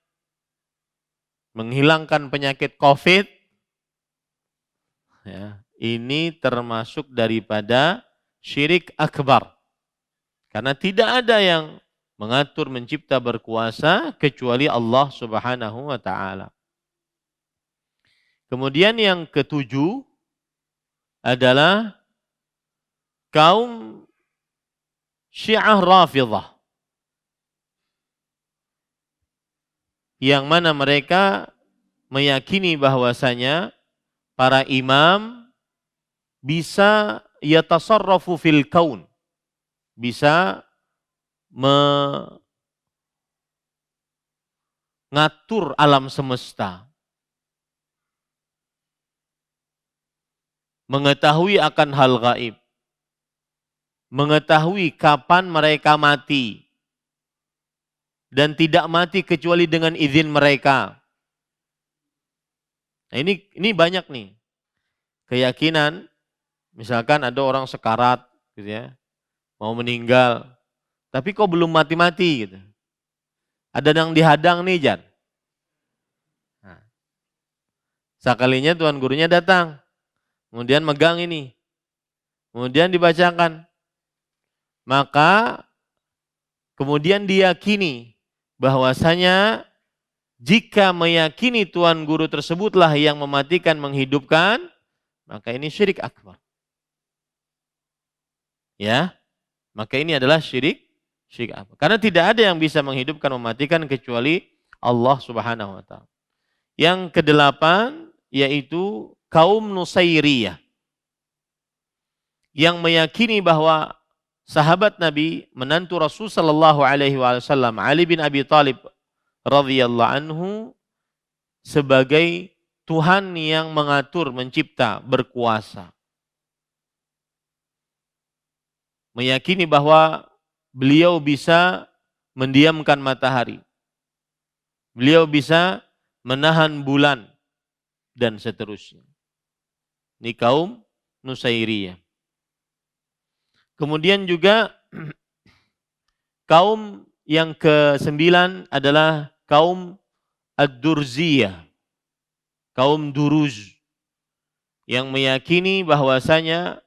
menghilangkan penyakit COVID, ya, ini termasuk daripada syirik akbar. Karena tidak ada yang mengatur, mencipta, berkuasa kecuali Allah Subhanahu wa taala. Kemudian yang ketujuh adalah kaum Syiah Rafidhah, yang mana mereka meyakini bahwasanya para imam bisa yatasarrafu fil kaun, bisa mengatur alam semesta, mengetahui akan hal gaib, mengetahui kapan mereka mati, dan tidak mati kecuali dengan izin mereka. Nah, ini banyak nih keyakinan, misalkan ada orang sekarat gitu ya, mau meninggal, tapi kok belum mati-mati gitu. Ada yang dihadang nih, Jan. Nah, sekalinya tuan gurunya datang, kemudian megang ini, kemudian dibacakan, maka kemudian diyakini bahwasanya jika meyakini tuan guru tersebutlah yang mematikan, menghidupkan, maka ini syirik akbar. Ya, maka ini adalah syirik akbar. Karena tidak ada yang bisa menghidupkan, mematikan kecuali Allah Subhanahu wa taala. Yang kedelapan yaitu kaum Nusairiyah, yang meyakini bahwa sahabat Nabi, menantu Rasul sallallahu alaihi wasallam, Ali bin Abi Thalib radhiyallahu anhu, sebagai Tuhan yang mengatur, mencipta, berkuasa. Meyakini bahwa beliau bisa mendiamkan matahari, beliau bisa menahan bulan, dan seterusnya. Ini kaum Nusairiyah. Kemudian juga kaum yang ke-9 adalah kaum Ad-Durziyah, kaum Duruz, yang meyakini bahwasanya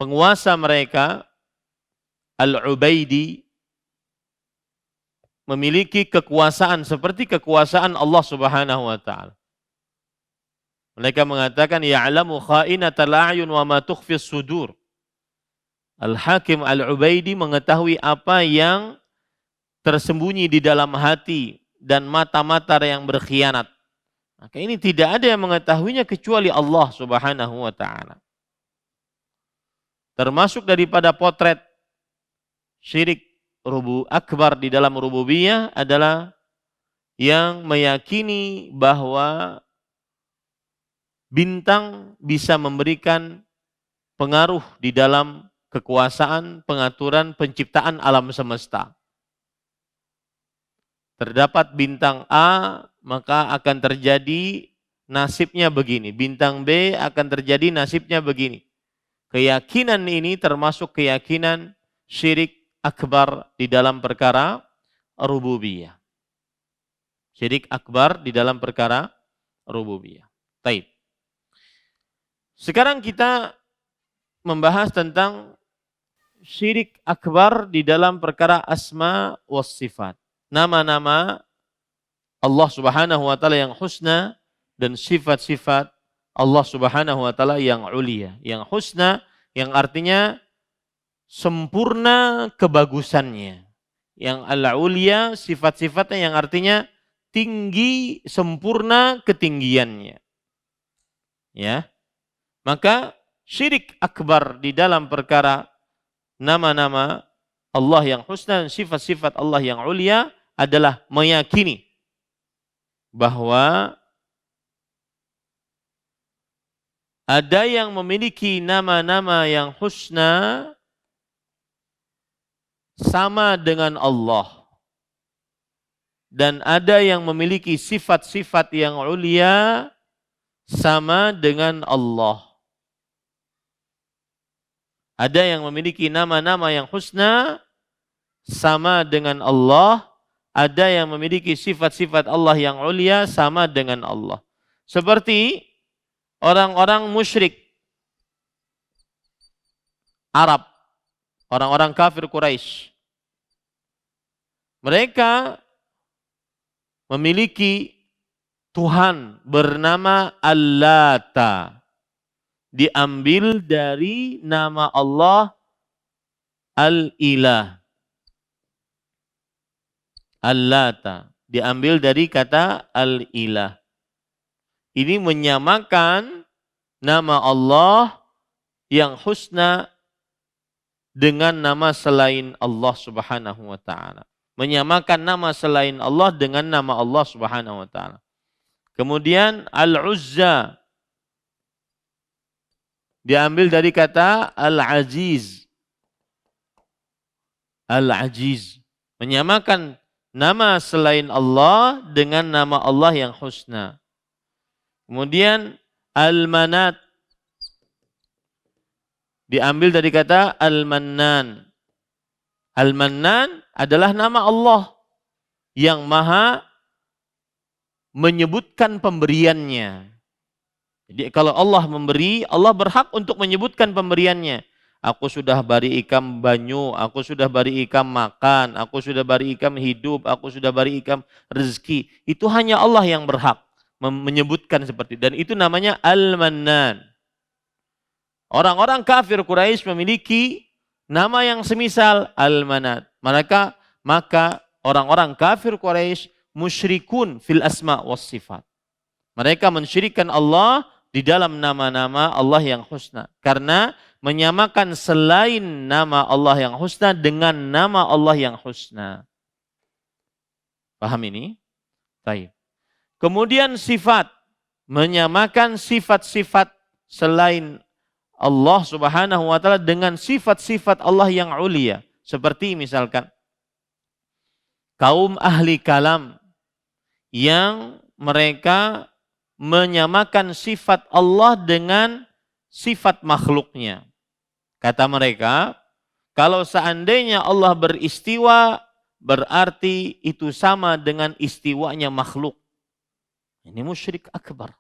penguasa mereka Al-Ubaidi memiliki kekuasaan seperti kekuasaan Allah Subhanahu wa taala. Mereka mengatakan ya'lamu kha'inatal a'yun wa ma tukhfis sudur. Al-Hakim Al-Ubaidi mengetahui apa yang tersembunyi di dalam hati dan mata-mata yang berkhianat. Maka ini tidak ada yang mengetahuinya kecuali Allah Subhanahu wa taala. Termasuk daripada potret syirik akbar di dalam rububiyah adalah yang meyakini bahwa bintang bisa memberikan pengaruh di dalam kekuasaan, pengaturan, penciptaan alam semesta. Terdapat bintang A, maka akan terjadi nasibnya begini. Bintang B akan terjadi nasibnya begini. Keyakinan ini termasuk keyakinan syirik akbar di dalam perkara rububiyah. Syirik akbar di dalam perkara rububiyah. Taib. Sekarang kita membahas tentang syirik akbar di dalam perkara asma was sifat. Nama-nama Allah Subhanahu wa taala yang husna dan sifat-sifat Allah Subhanahu wa taala yang ulia. Yang husna yang artinya sempurna kebagusannya. Yang al-ulia sifat-sifatnya yang artinya tinggi, sempurna ketinggiannya. Ya. Maka syirik akbar di dalam perkara nama-nama Allah yang husna dan sifat-sifat Allah yang ulia adalah meyakini bahwa ada yang memiliki nama-nama yang husna sama dengan Allah, dan ada yang memiliki sifat-sifat yang ulia sama dengan Allah. Ada yang memiliki nama-nama yang husna sama dengan Allah, ada yang memiliki sifat-sifat Allah yang ulia sama dengan Allah. Seperti orang-orang musyrik Arab, orang-orang kafir Quraisy. Mereka memiliki Tuhan bernama Al-Lata. Diambil dari nama Allah Al-Ilah. Al-Lata. Diambil dari kata Al-Ilah. Ini menyamakan nama Allah yang husna dengan nama selain Allah Subhanahu wa taala. Menyamakan nama selain Allah dengan nama Allah Subhanahu wa taala. Kemudian Al-Uzza diambil dari kata Al-Aziz. Al-Aziz. Menyamakan nama selain Allah dengan nama Allah yang husna. Kemudian Al-Manat diambil dari kata Al-Mannan. Al-Mannan adalah nama Allah yang maha menyebutkan pemberiannya. Jadi kalau Allah memberi, Allah berhak untuk menyebutkan pemberiannya. Aku sudah bari ikam banyu, aku sudah bari ikam makan, aku sudah bari ikam hidup, aku sudah bari ikam rezeki. Itu hanya Allah yang berhak menyebutkan seperti itu. Dan itu namanya Al-Mannan. Orang-orang kafir Quraisy memiliki nama yang semisal Al-Manat. Maka orang-orang kafir Quraisy musyrikun fil asma was sifat. Mereka mensyirikkan Allah di dalam nama-nama Allah yang husna. Karena menyamakan selain nama Allah yang husna dengan nama Allah yang husna. Paham ini? Baik. Kemudian sifat. Menyamakan sifat-sifat selain Allah Subhanahu wa taala dengan sifat-sifat Allah yang ulia. Seperti misalkan kaum ahli kalam yang mereka menyamakan sifat Allah dengan sifat makhluknya. Kata mereka, kalau seandainya Allah beristiwa, berarti itu sama dengan istiwanya makhluk. Ini musyrik akbar.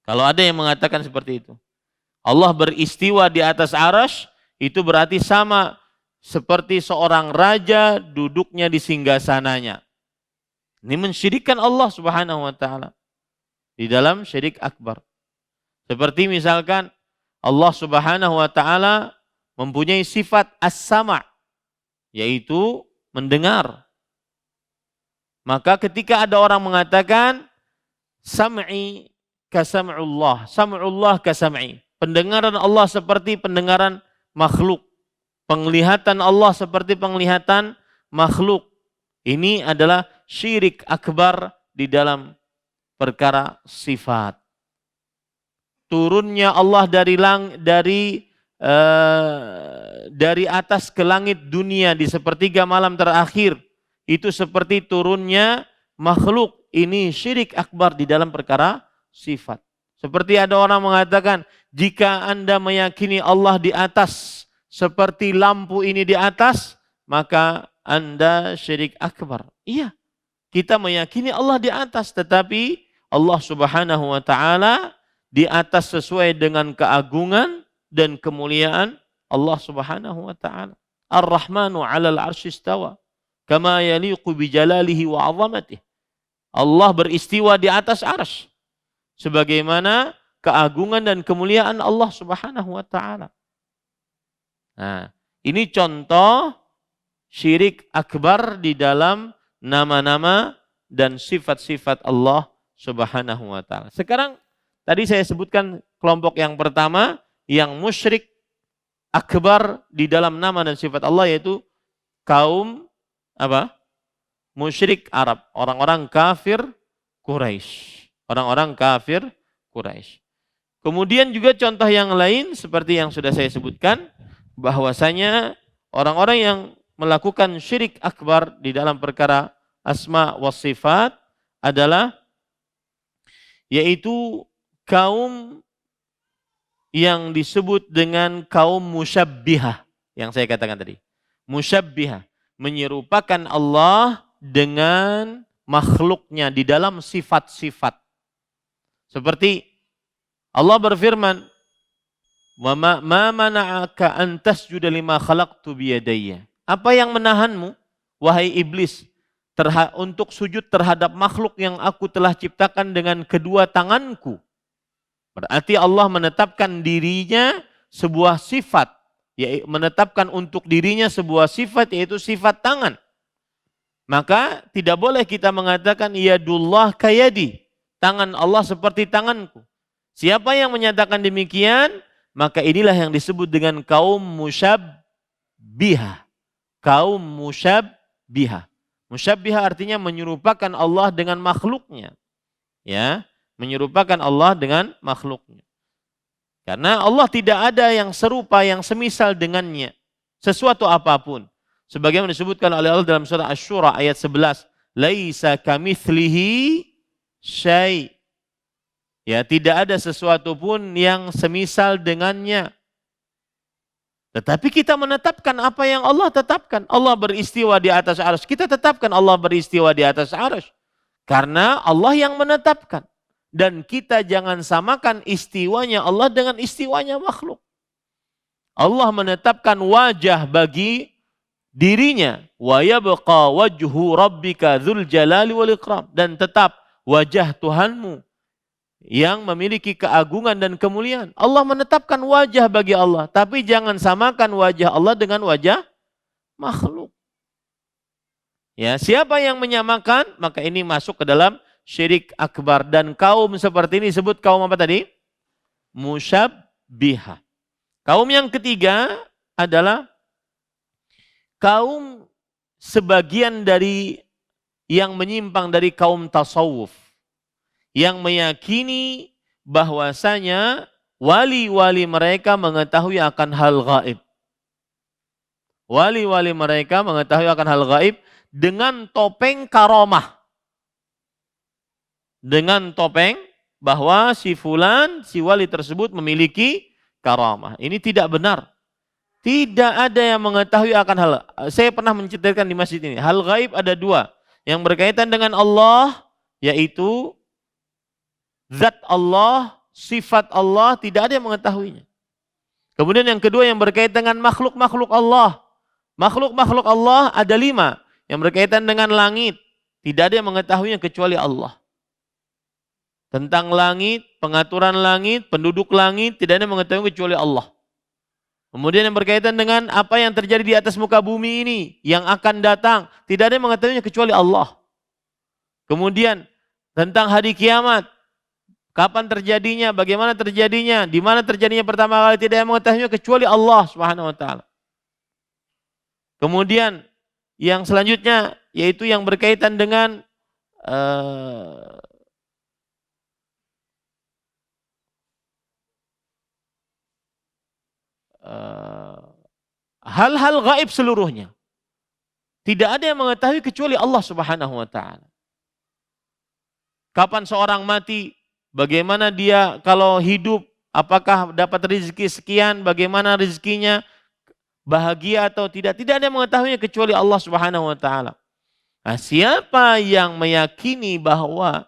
Kalau ada yang mengatakan seperti itu. Allah beristiwa di atas arasy, itu berarti sama seperti seorang raja duduknya di singgasananya. Ini mensyirikkan Allah Subhanahu wa taala di dalam syirik akbar. Seperti misalkan Allah Subhanahu wa taala mempunyai sifat as-sama', yaitu mendengar. Maka ketika ada orang mengatakan sam'i ka sam'ullah, sam'ullah ka sam'i. Pendengaran Allah seperti pendengaran makhluk. Penglihatan Allah seperti penglihatan makhluk. Ini adalah syirik akbar di dalam perkara sifat. Turunnya Allah dari atas ke langit dunia di sepertiga malam terakhir, itu seperti turunnya makhluk. Ini syirik akbar di dalam perkara sifat. Seperti ada orang mengatakan, jika Anda meyakini Allah di atas seperti lampu ini di atas, maka Anda syirik akbar. Iya, kita meyakini Allah di atas, tetapi Allah Subhanahu wa taala di atas sesuai dengan keagungan dan kemuliaan Allah Subhanahu wa taala. Ar-Rahmanu 'alal 'arsy istawa kama yaliqu bi jalalihi wa 'azamatihi. Allah beristiwa di atas arsy sebagaimana keagungan dan kemuliaan Allah Subhanahu wa taala. Nah, ini contoh syirik akbar di dalam nama-nama dan sifat-sifat Allah Subhanahu wa taala. Sekarang tadi saya sebutkan kelompok yang pertama yang musyrik akbar di dalam nama dan sifat Allah, yaitu kaum apa? Musyrik Arab, orang-orang kafir Quraisy. Orang-orang kafir Quraisy. Kemudian juga contoh yang lain seperti yang sudah saya sebutkan, bahwasanya orang-orang yang melakukan syirik akbar di dalam perkara asma wa sifat adalah yaitu kaum yang disebut dengan kaum musyabbihah yang saya katakan tadi. Musyabbihah, menyerupakan Allah dengan makhluknya di dalam sifat-sifat. Seperti Allah berfirman, "Wa ma mana'aka an tasjuda lima khalaqtu biyadayya." Apa yang menahanmu wahai iblis, untuk sujud terhadap makhluk yang aku telah ciptakan dengan kedua tanganku. Berarti Allah menetapkan dirinya sebuah sifat, yaitu menetapkan untuk dirinya sebuah sifat, yaitu sifat tangan. Maka tidak boleh kita mengatakan yadullah kayadi, tangan Allah seperti tanganku. Siapa yang menyatakan demikian, maka inilah yang disebut dengan kaum musyabbihah. Kaum musyabbihah. Musyabbihah artinya menyerupakan Allah dengan makhluknya. Ya, menyerupakan Allah dengan makhluknya. Karena Allah tidak ada yang serupa, yang semisal dengannya. Sesuatu apapun. Sebagaimana disebutkan oleh Allah dalam surah Asy-Syura ayat 11. Laisa kamitslihi syai'. Ya, tidak ada sesuatu pun yang semisal dengannya. Tetapi kita menetapkan apa yang Allah tetapkan. Allah beristiwa di atas arsy. Kita tetapkan Allah beristiwa di atas arsy. Karena Allah yang menetapkan. Dan kita jangan samakan istiwanya Allah dengan istiwanya makhluk. Allah menetapkan wajah bagi dirinya. Wa yabqa wajhu rabbika dzul jalali wal ikram. Dan tetap wajah Tuhanmu yang memiliki keagungan dan kemuliaan. Allah menetapkan wajah bagi Allah. Tapi jangan samakan wajah Allah dengan wajah makhluk. Ya, siapa yang menyamakan, maka ini masuk ke dalam syirik akbar. Dan kaum seperti ini disebut kaum apa tadi? Musyabbihah. Kaum yang ketiga adalah kaum sebagian dari yang menyimpang dari kaum tasawuf. Yang meyakini bahwasanya wali-wali mereka mengetahui akan hal gaib. Wali-wali mereka mengetahui akan hal gaib dengan topeng karamah. Dengan topeng bahwa si fulan, si wali tersebut memiliki karamah. Ini tidak benar. Tidak ada yang mengetahui akan hal. Saya pernah menceritakan di masjid ini. Hal gaib ada dua. Yang berkaitan dengan Allah, yaitu zat Allah, sifat Allah, tidak ada yang mengetahuinya. Kemudian yang kedua yang berkaitan dengan makhluk-makhluk Allah. Makhluk-makhluk Allah ada 5. Yang berkaitan dengan langit. Tidak ada yang mengetahuinya kecuali Allah. Tentang langit, pengaturan langit, penduduk langit, tidak ada yang mengetahui kecuali Allah. Kemudian yang berkaitan dengan apa yang terjadi di atas muka bumi ini, yang akan datang, tidak ada yang mengetahuinya kecuali Allah. Kemudian tentang hari kiamat, kapan terjadinya, bagaimana terjadinya, di mana terjadinya pertama kali, tidak ada yang mengetahuinya kecuali Allah Subhanahu wa taala. Kemudian yang selanjutnya yaitu yang berkaitan dengan hal-hal gaib seluruhnya. Tidak ada yang mengetahui kecuali Allah Subhanahu wa taala. Kapan seorang mati, bagaimana dia kalau hidup, apakah dapat rezeki sekian, bagaimana rezekinya, bahagia atau tidak. Tidak ada yang mengetahuinya kecuali Allah Subhanahu wa taala. Nah, siapa yang meyakini bahwa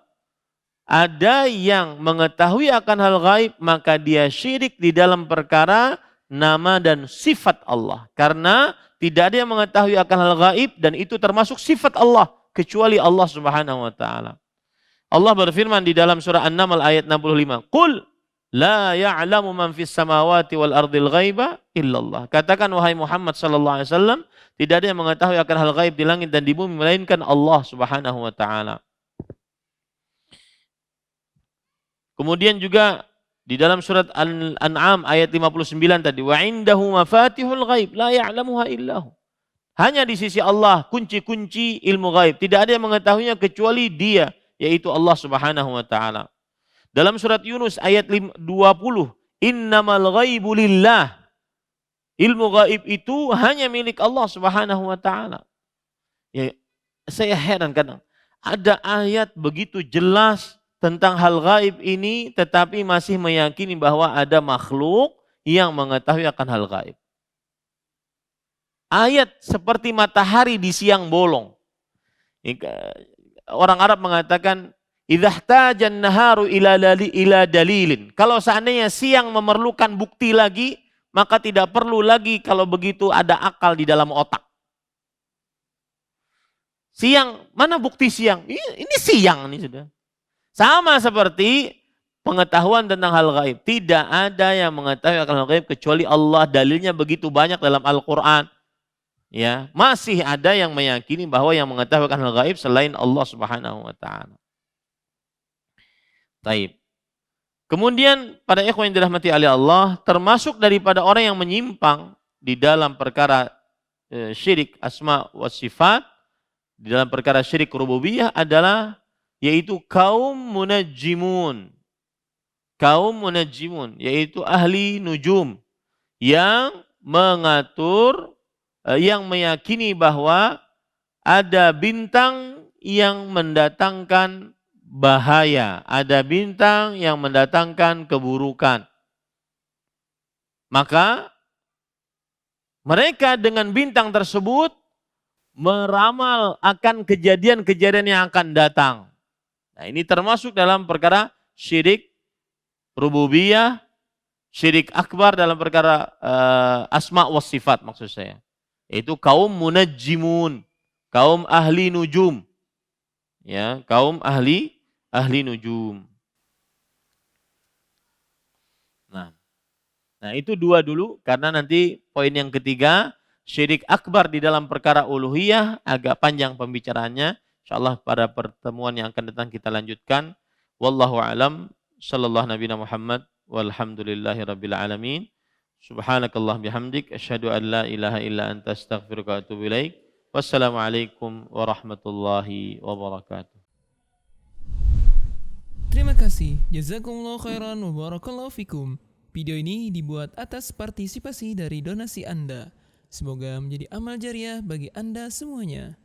ada yang mengetahui akan hal gaib, maka dia syirik di dalam perkara nama dan sifat Allah. Karena tidak ada yang mengetahui akan hal gaib dan itu termasuk sifat Allah kecuali Allah Subhanahu wa taala. Allah berfirman di dalam surah An-Naml ayat 65. Qul la ya'lamu man fis samawati wal ardil ghaiba illallah. Katakan wahai Muhammad sallallahu alaihi wasallam, tidak ada yang mengetahui akan hal gaib di langit dan di bumi melainkan Allah Subhanahu wa taala. Kemudian juga di dalam surat Al-An'am ayat 59 tadi, wa indahu mafatihul ghaib la ya'lamuha illahu. Hanya di sisi Allah kunci-kunci ilmu gaib, tidak ada yang mengetahuinya kecuali Dia, yaitu Allah Subhanahu wa taala. Dalam surat Yunus ayat 20, innamal ghaibu lillah. Ilmu gaib itu hanya milik Allah Subhanahu wa taala. Ya, saya heran kadang ada ayat begitu jelas tentang hal gaib ini, tetapi masih meyakini bahwa ada makhluk yang mengetahui akan hal gaib. Ayat seperti matahari di siang bolong. Orang Arab mengatakan, idhahtajan naharu ila dalilin. Kalau seandainya siang memerlukan bukti lagi, maka tidak perlu lagi kalau begitu ada akal di dalam otak. Siang, mana bukti siang? Ini siang nih sudah. Sama seperti pengetahuan tentang hal gaib. Tidak ada yang mengetahui akan hal gaib kecuali Allah. Dalilnya begitu banyak dalam Al-Quran. Ya, masih ada yang meyakini bahwa yang mengetahui akan hal gaib selain Allah Subhanahu wa taala. Taib. Kemudian pada ikhwan yang dirahmati oleh Allah, termasuk daripada orang yang menyimpang di dalam perkara syirik asma wa sifat, di dalam perkara syirik rububiyah adalah yaitu kaum munajjimun. Kaum munajjimun yaitu ahli nujum yang mengatur, yang meyakini bahwa ada bintang yang mendatangkan bahaya, ada bintang yang mendatangkan keburukan. Maka mereka dengan bintang tersebut meramal akan kejadian-kejadian yang akan datang. Nah, ini termasuk dalam perkara syirik rububiyah, syirik akbar dalam perkara asma wa sifat maksud saya. Yaitu kaum munajjimun, kaum ahli nujum. Ya, kaum ahli nujum. Nah, itu dua dulu karena nanti poin yang ketiga syirik akbar di dalam perkara uluhiyah agak panjang pembicaraannya. Insyaallah pada pertemuan yang akan datang kita lanjutkan. Wallahu a'lam. Sallallahu nabiyana Muhammad walhamdulillahirabbil alamin. Subhanakallah bihamdik asyhadu an la ilaha illa anta astaghfiruka wa atubu ilaik. Wassalamualaikum warahmatullahi wabarakatuh. Terima kasih. Jazakumullah khairan wa barakallahu fikum. Video ini dibuat atas partisipasi dari donasi Anda. Semoga menjadi amal jariah bagi Anda semuanya.